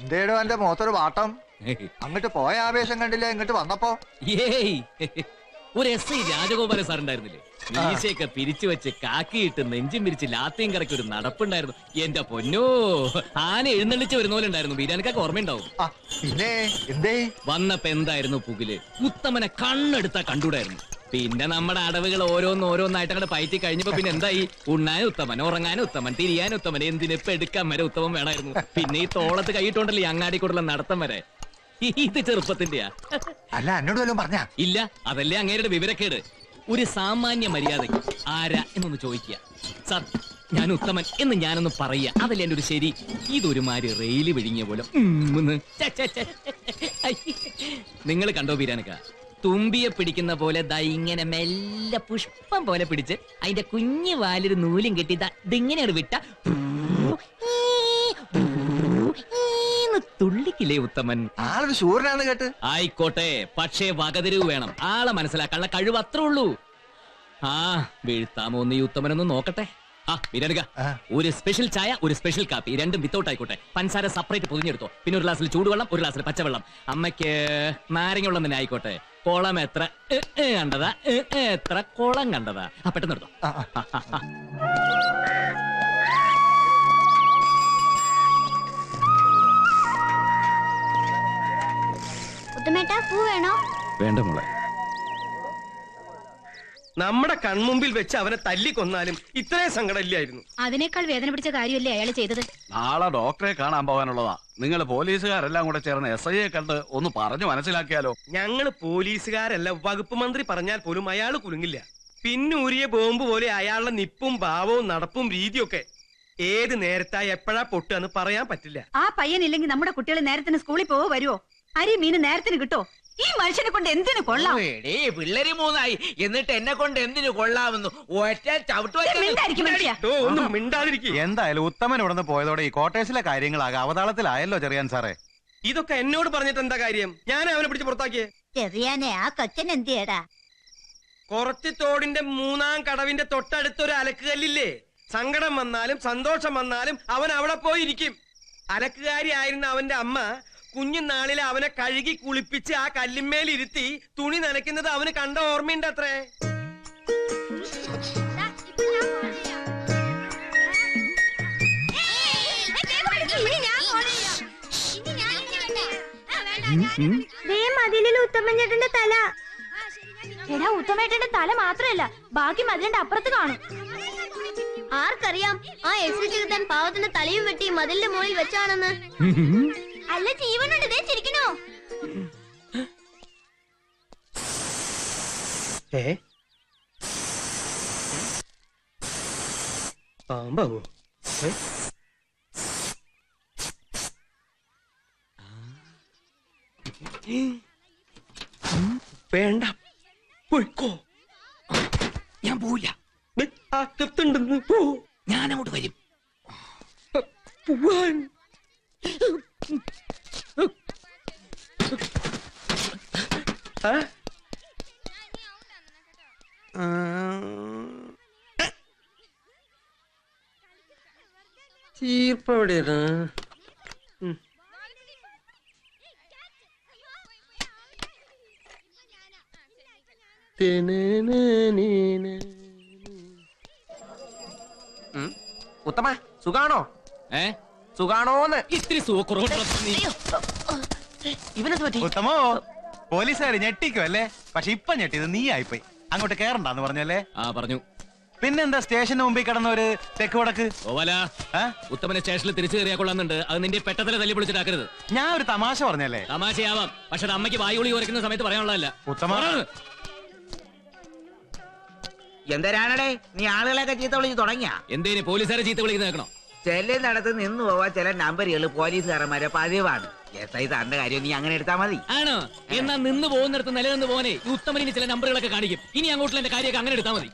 എന്തേടോ എന്റെ മുഖത്തൊരു വാട്ടം? അങ്ങോട്ട് പോയ ആവേശം കണ്ടില്ല, ഇങ്ങോട്ട് വന്നപ്പോ ഏയ് ഒരു എസ് ഐ രാജഗോപാല സാർ ഉണ്ടായിരുന്നില്ലേ? മീശയൊക്കെ പിരിച്ചു വെച്ച് കാക്കിയിട്ട് നെഞ്ചും പിരിച്ച് ലാത്തിയും കറക്കി ഒരു നടപ്പുണ്ടായിരുന്നു. എന്റെ പൊന്നോ, ആന എഴുന്നള്ളിച്ച് വരുന്ന പോലെ ഉണ്ടായിരുന്നു. ബീരാനൊക്കെ ഓർമ്മയുണ്ടാവും. പിന്നെ എന്തേ വന്നപ്പോ എന്തായിരുന്നു പുകില്? ഉത്തമനെ കണ്ണെടുത്താ കണ്ടൂടായിരുന്നു. പിന്നെ നമ്മുടെ അടവുകൾ ഓരോന്നായിട്ട് അങ്ങോട്ട് പയറ്റി കഴിഞ്ഞപ്പോ പിന്നെ എന്തായി? ഉണ്ണാൻ ഉത്തമൻ, ഉറങ്ങാൻ ഉത്തമൻ, തിരിയാൻ ഉത്തമൻ, എന്തിനിപ്പൊ എടുക്കാൻ വരെ ഉത്തമൻ വേണമായിരുന്നു. പിന്നെ ഈ തോളത്ത് കൈയിട്ടുണ്ടല്ലോ അങ്ങാടിക്കൂടുള്ള നടത്തം വരെ. ഇത് ചെറുപ്പത്തിന്റെയാ? അല്ല, എന്നോട് വല്ലതും പറഞ്ഞാ? ഇല്ല, അതല്ലേ അങ്ങേരുടെ വിവരക്കേട്. ഒരു സാമാന്യ മര്യാദയ്ക്ക് ആരാ എന്നൊന്ന് ചോദിക്കുക. സാർ, ഞാൻ ഉത്തമൻ എന്ന് ഞാനൊന്ന് പറയാ, അതല്ലേ എന്റെ ഒരു ശരി. ഇതൊരുമാതിരി റെയില് വിഴിഞ്ഞ പോലെ. നിങ്ങൾ കണ്ടോ ബീരാനക്ക? തുമ്പിയെ പിടിക്കുന്ന പോലെ ദാ ഇങ്ങനെ മെല്ലെ പുഷ്പം പോലെ പിടിച്ച് അതിന്റെ കുഞ്ഞു വാലൊരു നൂലും കെട്ടി ഇതിങ്ങനെയാണ് വിട്ട തുള്ളിക്കില്ലേ ഉത്തമൻ? ആളൊരു ശൂരനാന്ന് കേട്ട്. ആയിക്കോട്ടെ, പക്ഷേ വകതിരിവ് വേണം. ആളെ മനസ്സിലാക്കാനുള്ള കഴിവ് അത്രേ ഉള്ളൂ. വീഴ്ത്താമോ നീ ഉത്തമനൊന്ന് നോക്കട്ടെ. ബീരാനക്ക, ഒരു സ്പെഷ്യൽ ചായ, ഒരു സ്പെഷ്യൽ കാപ്പി, രണ്ടും വിത്തൗട്ട് ആയിക്കോട്ടെ. പഞ്ചസാര സെപ്പറേറ്റ് പൊതിഞ്ഞെടുത്തോ. പിന്നെ ഒരു ഗ്ലാസ്സിൽ ചൂടുവെള്ളം, ഒരു ഗ്ലാസ്സിൽ പച്ചവെള്ളം. അമ്മയ്ക്ക് നാരങ്ങ വെള്ളം തന്നെ ആയിക്കോട്ടെ. കുളം എത്ര കണ്ടതാ, എത്ര കുളം കണ്ടതാ. പെട്ടെന്ന് എടുത്തോ. വേണ്ട മോളെ. നമ്മുടെ കൺമുമ്പിൽ വെച്ച് അവനെ തല്ലിക്കൊന്നാലും ഇത്രയും സങ്കടം ഇല്ലായിരുന്നു. അതിനേക്കാൾ വേദന പിടിച്ച കാര്യമല്ലേ അയാൾ ചെയ്തത്? നാളെ ഡോക്ടറെ കാണാൻ പോകാനുള്ളതാ. നിങ്ങൾ പോലീസുകാരെല്ലാം കൂടെ ചേർന്ന് SIയെ കണ്ട് ഒന്ന് പറഞ്ഞു മനസ്സിലാക്കിയാലോ? ഞങ്ങള് പോലീസുകാരല്ല, വകുപ്പ് മന്ത്രി പറഞ്ഞാൽ പോലും അയാൾ കുലുങ്ങില്ല. പിന്നൂരിയ ബോംബ് പോലെ അയാളുടെ നിപ്പും ഭാവവും നടപ്പും രീതിയൊക്കെ ഏത് നേരത്തായി എപ്പോഴാ പൊട്ടുകയെന്ന് പറയാൻ പറ്റില്ല. ആ പയ്യനില്ലെങ്കിൽ നമ്മുടെ കുട്ടികൾ നേരത്തിന് സ്കൂളിൽ പോവോ വരുവോ? അരി മീന് നേരത്തിന് കിട്ടോ? ഈ മനുഷ്യനെ കൊണ്ട് എന്തിനു കൊള്ളാം? പിള്ളേര് 3 ആയി, എന്നിട്ട് എന്നെ കൊണ്ട് എന്തിനു കൊള്ളാമെന്നു ഒറ്റ ഒന്നും മിണ്ടാതിരിക്കും. എന്തായാലും ഉത്തമൻ ഇവിടുന്ന് പോയതോടെ ഈ കോട്ടേഴ്സിലെ കാര്യങ്ങളാകെ അവതാളത്തിലായല്ലോ ചെറിയാൻ സാറേ. ഇതൊക്കെ എന്നോട് പറഞ്ഞിട്ട് എന്താ കാര്യം? ഞാൻ അവനെ പിടിച്ച് പുറത്താക്കിയേ. ചെറിയാനെ, ആ കൊച്ചൻ എന്തിയടാ? കുറച്ച് തോടിന്റെ 3-ാം കടവിന്റെ തൊട്ടടുത്തൊരു അലക്കുകല്ലില്ലേ? സങ്കടം വന്നാലും സന്തോഷം വന്നാലും അവൻ അവിടെ പോയിരിക്കും. അലക്കുകാരി ആയിരുന്ന അവന്റെ അമ്മ കുഞ്ഞുനാളിലെ അവനെ കഴുകി കുളിപ്പിച്ച് ആ കല്ലിന്മേലിരുത്തി തുണി നനയ്ക്കുന്നത് അവന് കണ്ട ഓർമ്മയുണ്ട് അത്രേ. ഉത്തമേട്ടന്റെ തല. എടാ, ഉത്തമേട്ടന്റെ തല മാത്രല്ല, ബാക്കി മതിലിന്റെ അപ്പുറത്ത് കാണും. ആർക്കറിയാം, ആ എക്സിറ്റ് പാവത്തിന്റെ തലയും വെട്ടി മതിലിന്റെ മുകളിൽ വെച്ചാണെന്ന്. അല്ല, ജീവനുണ്ട്, ചിരിക്കണോ? പാമ്പാവോ? വേണ്ട, പോയിക്കോ. ഞാൻ പോവില്ല. തീർത്തുണ്ടെന്ന് പോ. ഞാൻ അങ്ങോട്ട് വരും. പോവാൻ ചീർപ്പവിടെയാണ്. ഉത്തമ, സുഖാണോ? സുഖാണോന്ന്? ഇത്തിരി സുഖക്കുറവുണ്ടോ? ഇവനെന്ത് പറ്റി? ഉത്തമോ, പോലീസുകാർ ഞെട്ടിക്കും അല്ലേ? പക്ഷെ ഇപ്പൊ ഞെട്ടിയത് നീ ആയിപ്പോയി. അങ്ങോട്ട് കേറണ്ടെന്ന് പറഞ്ഞല്ലേ? പറഞ്ഞു. പിന്നെന്താ സ്റ്റേഷന് മുമ്പിൽ കിടന്ന ഒരു തെക്ക് വടക്ക്? ഉത്തമനെ സ്റ്റേഷനിൽ തിരിച്ചു കയറിയാ കൊള്ളാന്നുണ്ട്. അത് നിന്റെ പെട്ടത്തിലെ തല്ലി പൊളിച്ചിട്ടാക്കരുത്. ഞാൻ ഒരു തമാശ പറഞ്ഞല്ലേ? തമാശയാവാം, പക്ഷെ അത് അമ്മയ്ക്ക് വായുളി ഉറയ്ക്കുന്ന സമയത്ത് പറയാനുള്ളതല്ല. ഉത്തമ, എന്തരാണടേ നീ ആളുകളെയൊക്കെ ചീത്ത വിളിച്ച് തുടങ്ങിയ? എന്തേലും പോലീസുകാരെ ചീത്ത വിളിക്കുന്ന കേൾക്കണോ? ചെല്ലുന്നിടത്ത് നിന്ന് പോവാ ചില നമ്പറുകൾ പോലീസുകാരന്മാരെ പതിവാണ്. SI സാറിന്റെ കാര്യം നീ അങ്ങനെ എടുത്താൽ മതി. ആണോ? എന്നാ നിന്ന് പോകുന്നിടത്ത് നിലനിന്ന് പോനെ ഉത്തമനിന് ചില നമ്പറുകളൊക്കെ കാണിക്കും. ഇനി അങ്ങോട്ടുള്ള എന്റെ കാര്യമൊക്കെ അങ്ങനെ എടുത്താൽ മതി.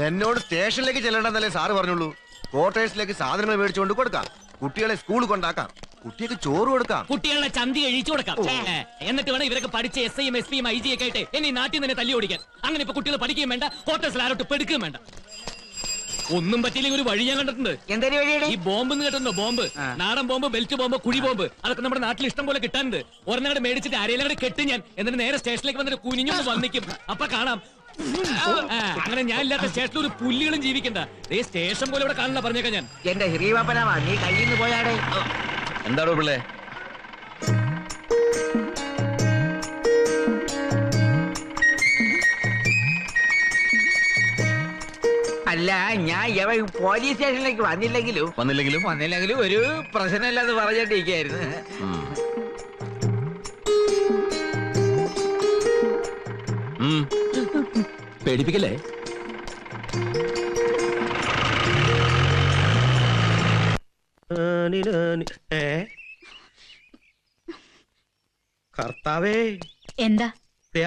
എന്നോട് സ്റ്റേഷനിലേക്ക് ചെല്ലണ്ടെന്നല്ലേ സാറ് പറഞ്ഞുള്ളൂ. ക്വാർട്ടേഴ്സിലേക്ക് സാധനങ്ങൾ മേടിച്ചുകൊണ്ട് കൊടുക്കാം, കുട്ടികളെ സ്കൂളിൽ കൊണ്ടാക്കാം, കുട്ടികൾക്ക് ചോറ് കൊടുക്കാം, കുട്ടികളെ ചന്തി കഴിച്ചു കൊടുക്കാം. എന്നിട്ട് വേണം ഇവരൊക്കെ പഠിച്ച SIയും SP യും IG ഒക്കെ ആയിട്ട് എന്നെ നാട്ടിൽ തന്നെ തല്ലി ഓടിക്കാൻ. അങ്ങനെ ഇപ്പൊ കുട്ടികൾ പഠിക്കുകയും വേണ്ട, ക്വാർട്ടേഴ്സിൽ ആരോട്ട് പെടുക്കുകയും വേണ്ട. ഒന്നും പറ്റിയില്ലെങ്കിൽ ഒരു വഴി ഞാൻ കണ്ടിട്ടുണ്ട്. എന്തൊരു വഴിയുടെ ഈ ബോംബ് കേട്ടോ, ബോംബ്, നാടൻ ബോംബ്, ബെൽറ്റ് ബോംബ്, കുഴി ബോംബ്, അതൊക്കെ നമ്മുടെ നാട്ടിൽ ഇഷ്ടം പോലെ കിട്ടാനുണ്ട്. ഒരെണ്ണം മേടിച്ചിട്ട് ആരെയും കെട്ടി ഞാൻ എന്നിട്ട് നേരെ സ്റ്റേഷനിലേക്ക് വന്നിട്ട് കുനിഞ്ഞൊന്ന് വന്നിക്കും. അപ്പൊ കാണാം. അങ്ങനെ ഞാൻ ഇല്ലാത്ത സ്റ്റേഷനിൽ ഒരു പുല്ലുകളും ജീവിക്കണ്ട. ഈ സ്റ്റേഷൻ പോലെ ഇവിടെ കാണുന്ന പറഞ്ഞേക്കാം ഞാൻ. എന്റെ ഹൃദയവാപ്പനാവാ, നീ കയ്യിൽ നിന്ന് പോയാടെ. എന്താടോ പിള്ളേ? അല്ല, ഞാൻ പോലീസ് സ്റ്റേഷനിലേക്ക് വന്നില്ലെങ്കിലും ഒരു പ്രശ്നമില്ലെന്ന് പറഞ്ഞിട്ടിരിക്കായിരുന്നു. പേടിപ്പിക്കല്ലേ? കർത്താവേ, എന്താ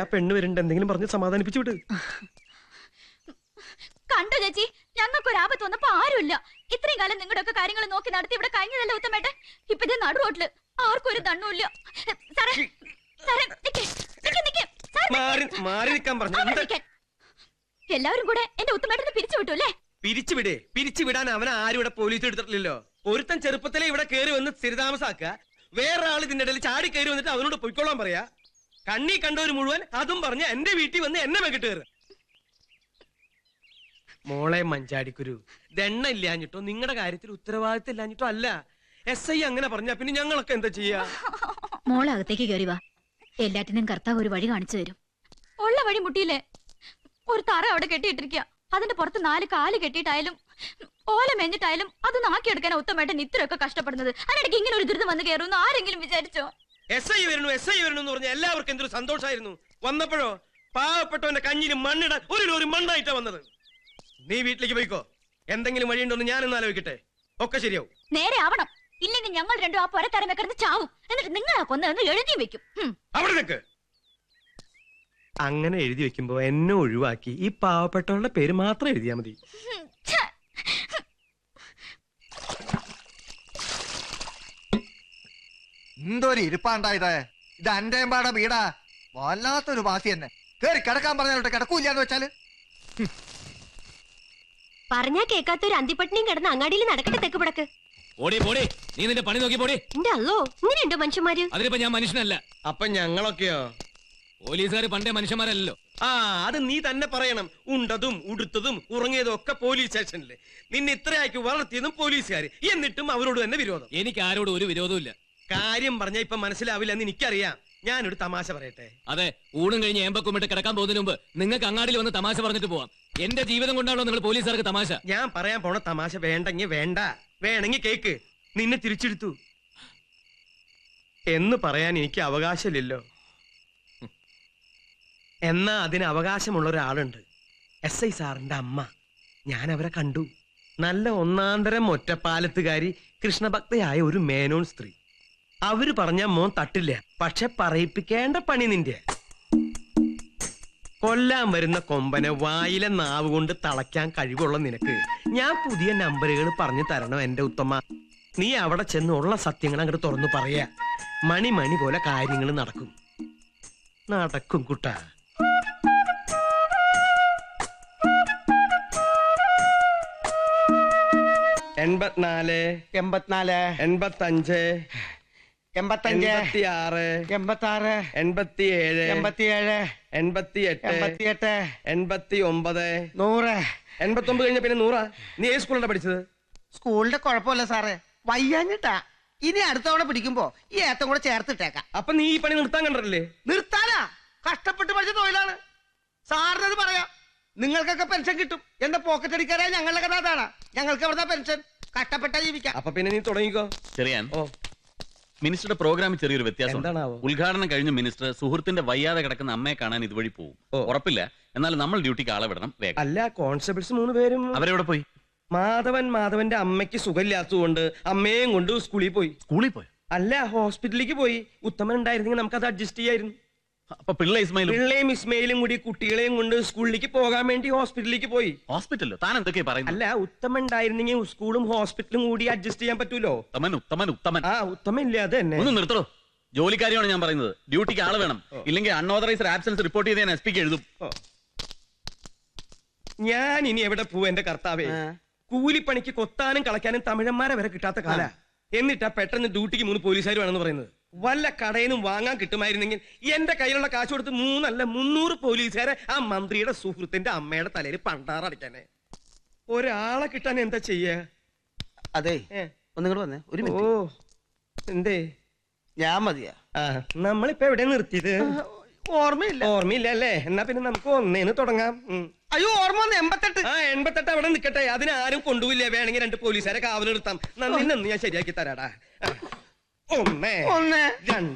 ആ പെണ്ണ് വരുന്നുണ്ട്, എന്തെങ്കിലും പറഞ്ഞ് സമാധാനിപ്പിച്ചു വിട്. കണ്ടോ ചേച്ചി, ഞങ്ങൾക്കൊരു ആപത്ത് വന്നപ്പോ ആരുമില്ല. ഇത്രയും കാലം നിങ്ങളുടെ ഒക്കെ കാര്യങ്ങൾ നോക്കി നടത്തി ഇവിടെ കഴിഞ്ഞതല്ലേ ഉത്തമേട്ടെ. ഇപ്പൊ ഇത് നടു റോട്ടില് ആർക്കും ഒരു ദണ്ണുമില്ല. സാറേ, സാറേ, നിക്ക്, നിക്ക്, നിക്ക്. സാർ, നിക്ക്. മാറി നിൽക്കാൻ പറഞ്ഞു. അവിടെ നിൽക്കാൻ. എല്ലാവരും കൂടെ എന്റെ ഉത്തമേട്ടനെ പിരിച്ചു വിട്ടു അല്ലേ? പിരിച്ചുവിടാൻ അവനെ ആരും ഇവിടെ പോലീസ് എടുത്തിട്ടില്ലല്ലോ. ഒരുത്തൻ ചെറുപ്പത്തിലെ ഇവിടെ കയറി വന്ന് സ്ഥിരതാമസാക്കുക, വേറെ ആൾ ഇതിന്റെ ഇടയിൽ ചാടി കയറി വന്നിട്ട് അവനോട് പൊയ്ക്കോളാൻ പറയാ. കണ്ണി കണ്ടവര് മുഴുവൻ അതും പറഞ്ഞ് എന്റെ വീട്ടിൽ വന്ന് എന്നെ വെക്കിട്ട് കയറുക. മോളെ മഞ്ചാടിക്കുരു, ദണ്ണ ഇല്ലാഞ്ഞിട്ടോ നിങ്ങളുടെ കാര്യത്തിൽ ഉത്തരവാദിത്തം ഇല്ലാഞ്ഞിട്ടോ അല്ല. SI അങ്ങനെ പറഞ്ഞാ പിന്നെ ഞങ്ങളൊക്കെ എന്താ ചെയ്യാ? മോളകത്തേക്ക് കയറി വാ. എല്ലാറ്റിനും കർത്താവ് ഒരു വഴി കാണിച്ചു തരും. ഉള്ള വഴി മുട്ടിയില്ലേ? ഒരു തറ അവിടെ കെട്ടിയിട്ടിരിക്കുക. അതിന്റെ പുറത്ത് 4 കാല് കെട്ടിയിട്ടായാലും ഓല മെഞ്ഞിട്ടായാലും അത് നാക്കിയെടുക്കാൻ ഉത്തമേട്ടൻ ഇത്രയൊക്കെ കഷ്ടപ്പെടുന്നത്. അതിനിടയ്ക്ക് ഇങ്ങനെ ഒരു ദുരിതം വന്ന് കയറുമെന്ന് ആരെങ്കിലും വിചാരിച്ചോ? SI വരണു എന്ന് പറഞ്ഞ എല്ലാവർക്കും എന്തൊരു സന്തോഷമായിരുന്നു. വന്നപ്പോഴോ പാവപ്പെട്ടവന്റെ കഞ്ഞിന് മണ്ണിടാൻ ഒരു ലോറി മണ്ണായിട്ടാ വന്നത്. നീ വീട്ടിലേക്ക് പോയിക്കോ. എന്തെങ്കിലും വഴിയുണ്ടോന്ന് ഞാനൊന്ന് ആലോചിക്കട്ടെ. ഒക്കെ ശരിയാവും. നേരെ ആവണം. ഇല്ലെങ്കിൽ ഞങ്ങൾ രണ്ടും ആ പുരത്തരം വെക്കരുത് ചാവും. എന്നിട്ട് നിങ്ങളാ കൊന്നതെന്ന് എഴുതി വെക്കും. അവിടെ നിൽക്ക്. അങ്ങനെ എഴുതി വെക്കുമ്പോ എന്നെ ഒഴിവാക്കി ഈ പാവപ്പെട്ടവരുടെ പേര് മാത്രം എഴുതിയാ മതി. എന്തൊരു ഇരിപ്പാണ്ടായത്. ഇത് അന്റെമ്പാടെ വീടാ. വല്ലാത്തൊരു വാസി തന്നെ. കേറി കിടക്കാൻ പറഞ്ഞാലോട്ടെ കിടക്കൂല്ലാന്ന് വെച്ചാല്. പറഞ്ഞാ കേക്കാത്തൊരു അന്തിപ്പട്ടിണിയും കിടന്ന് അങ്ങാടിയിൽ നടക്കട്ടെ. തെക്ക് പിടക്ക് ഓടി പോടി, നീ നിന്റെ പണി നോക്കി പോടി. എന്റെ അല്ലോ, ഇങ്ങനെയുണ്ടോ മനുഷ്യന്മാര്? അതിനിപ്പോ ഞാൻ മനുഷ്യനല്ല. അപ്പൊ ഞങ്ങളൊക്കെയോ? പോലീസുകാർ പണ്ടേ മനുഷ്യന്മാരല്ലോ. അത് നീ തന്നെ പറയണം. ഉണ്ടതും ഉടുത്തതും ഉറങ്ങിയതും ഒക്കെ പോലീസ് സ്റ്റേഷനില്. നിന്നെ ഇത്രയാക്കി വളർത്തിയതും പോലീസുകാര്. എന്നിട്ടും അവരോട് തന്നെ വിരോധം. എനിക്ക് ആരോടും ഒരു വിരോധവും ഇല്ല. കാര്യം പറഞ്ഞാ ഇപ്പൊ മനസ്സിലാവില്ല എന്ന് എനിക്കറിയാം. ഞാനൊരു തമാശ പറയട്ടെ. അതെ, ഊണും കഴിഞ്ഞ് ഏമ്പക്കുമിട്ട് കിടക്കാൻ പോകുന്നതിന് മുമ്പ് നിങ്ങൾക്ക് അങ്ങാടിയിൽ വന്ന് തമാശ പറഞ്ഞിട്ട് പോവാം. എന്റെ ജീവിതം കൊണ്ടാണല്ലോ നിങ്ങൾ പോലീസുകാർക്ക് തമാശ. ഞാൻ പറയാൻ പോണ തമാശ വേണ്ടെങ്കിൽ വേണ്ട, വേണമെങ്കിൽ കേക്ക്. നിന്നെ തിരിച്ചെടുത്തു എന്ന് പറയാൻ എനിക്ക് അവകാശമില്ലല്ലോ. എന്നാ അതിന് അവകാശമുള്ള ഒരാളുണ്ട്. SI സാറിന്റെ അമ്മ. ഞാൻ അവരെ കണ്ടു. നല്ല ഒന്നാന്തരം ഒറ്റപ്പാലത്തുകാരി, കൃഷ്ണഭക്തയായ ഒരു മേനോൻ സ്ത്രീ. അവര് പറഞ്ഞ മോൻ തട്ടില്ല. പക്ഷെ പറയിപ്പിക്കേണ്ട പണി നിന്റെ. കൊല്ലാൻ വരുന്ന കൊമ്പനെ വായിലെ നാവ് കൊണ്ട് തളയ്ക്കാൻ കഴിവുള്ള നിനക്ക് ഞാൻ പുതിയ നമ്പറുകൾ പറഞ്ഞു തരണം എന്റെ ഉത്തമ. നീ അവിടെ ചെന്ന് ഉള്ള സത്യങ്ങൾ അങ്ങോട്ട് തുറന്നു പറയാ. മണി പോലെ കാര്യങ്ങൾ നടക്കും. നടക്കും കുട്ടാ. 84 84 85 85 86 86 87 87 88 88 89 100 89 കഴിഞ്ഞ പിന്നെ 100. നീ ഏത് സ്കൂളിലാണ് പഠിച്ചത്? സ്കൂളിന്റെ കുഴപ്പമില്ല സാറേ, വയ്യാഞ്ഞിട്ടാ. ഇനി അടുത്ത തവണ പിടിക്കുമ്പോ ഈ ഏത്തം കൂടെ ചേർത്തിട്ടേക്കാം. അപ്പൊ നീ ഈ പണി നിർത്താൻ കണ്ടല്ലേ? നിർത്താനാ? കഷ്ടപ്പെട്ട് പഠിച്ച തൊഴിലാണ് സാറിനത് പറയാം. നിങ്ങൾക്കൊക്കെ പെൻഷൻ കിട്ടും. എന്റെ പോക്കറ്റ് അടിക്കാരായ ഞങ്ങളുടെ കഥ അതാണ്. ഞങ്ങൾക്ക് എവിടുന്ന പെൻഷൻ? കഷ്ടപ്പെട്ടാ ജീവിക്കാം. അപ്പൊ പിന്നെ നീ തുടങ്ങിക്കോ. ചെറിയാൻ മിനിസ്റ്ററുടെ പ്രോഗ്രാമിൽ ചെറിയൊരു വ്യത്യാസം. എന്താണാവോ? ഉദ്ഘാടനം കഴിഞ്ഞ മിനിസ്റ്റർ സുഹൃത്തിന്റെ വയ്യാതെ കിടക്കുന്ന അമ്മയെ കാണാൻ ഇതുവഴി പോകും. ഉറപ്പില്ല, എന്നാൽ നമ്മൾ ഡ്യൂട്ടിക്ക് ആളെ വിടണം വേഗം. അല്ല, കോൺസ്റ്റബിൾസ് 3 പേരും അവരെവിടെ പോയി? മാധവന്റെ അമ്മയ്ക്ക് സുഖമില്ലാത്തതുകൊണ്ട് അമ്മയും കൊണ്ട് സ്കൂളിൽ പോയി. സ്കൂളിൽ പോയി? അല്ല, ഹോസ്പിറ്റലിലേക്ക് പോയി. ഉത്തമൻ ഉണ്ടായിരുന്നെങ്കിൽ നമുക്ക് അത് അഡ്ജസ്റ്റ് ചെയ്യായിരുന്നു. അപ്പൊ പിള്ളയും ഇസ്മയിലും കൂടി കുട്ടികളെയും കൊണ്ട് സ്കൂളിലേക്ക് പോകാൻ വേണ്ടി ഹോസ്പിറ്റലിലേക്ക് പോയി. ഹോസ്പിറ്റലോ? താൻ എന്തൊക്കെയാ പറയുന്നത്? അല്ല, ഉത്തമൻ ഉണ്ടായിരുന്നെങ്കിൽ സ്കൂളും ഹോസ്പിറ്റലും കൂടി അഡ്ജസ്റ്റ് ചെയ്യാൻ പറ്റൂലോ? ഉത്തമൻ ഉത്തമൻ ഇല്ല. അത് തന്നെ. ഒന്ന് നിർത്തോ. ജോലിക്കാരിയാണ് ഞാൻ പറയുന്നത്. ഡ്യൂട്ടിക്ക് ആള് വേണം. ഇല്ലെങ്കിൽ അൺഓതറൈസ്ഡ് ആബ്സെൻസ് റിപ്പോർട്ട് ചെയ്ത് ഞാൻ SP ക്ക് എഴുതും. ഞാൻ ഇനി എവിടെ പോവും എന്റെ കർത്താവേ? കൂലിപ്പണിക്ക് കൊത്താനും കളയ്ക്കാനും തമിഴന്മാരെ വരെ കിട്ടാത്ത കാല. എന്നിട്ടാ പെട്ടെന്ന് ഡ്യൂട്ടിക്ക് 3 പോലീസുകാർ വേണമെന്ന് പറയുന്നത്. വല്ല കടയിൽ നിന്നും വാങ്ങാൻ കിട്ടുമായിരുന്നെങ്കിൽ എന്റെ കയ്യിലുള്ള കാശ് കൊടുത്ത് 300 പോലീസുകാരെ ആ മന്ത്രിയുടെ സുഹൃത്തിന്റെ അമ്മയുടെ തലയിൽ പണ്ടാറടിക്കാനേ. ഒരാളെ കിട്ടാൻ എന്താ ചെയ്യാ? അതെ, ഒന്നിങ്ങോട്ട് വന്നേ, ഒരു മിനിറ്റ്. എന്തേ? ഞാൻ മതിയാ. നമ്മളിപ്പോ എവിടെ നിർത്തിയത്? ഓർമ്മയില്ല. ഓർമ്മയില്ല അല്ലേ? എന്നാ പിന്നെ നമുക്ക് ഒന്നേന്ന് തുടങ്ങാം. അയ്യോ, ഓർമ്മ വന്ന് 88. 88 അവിടെ നിൽക്കട്ടെ. അതിനാരും കൊണ്ടുപോയില്ല. വേണമെങ്കിൽ 2 പോലീസുകാരെ കാവൽ നിർത്താം. നന്ദി ഞാൻ ശരിയാക്കി തരാടാ. 1 1 2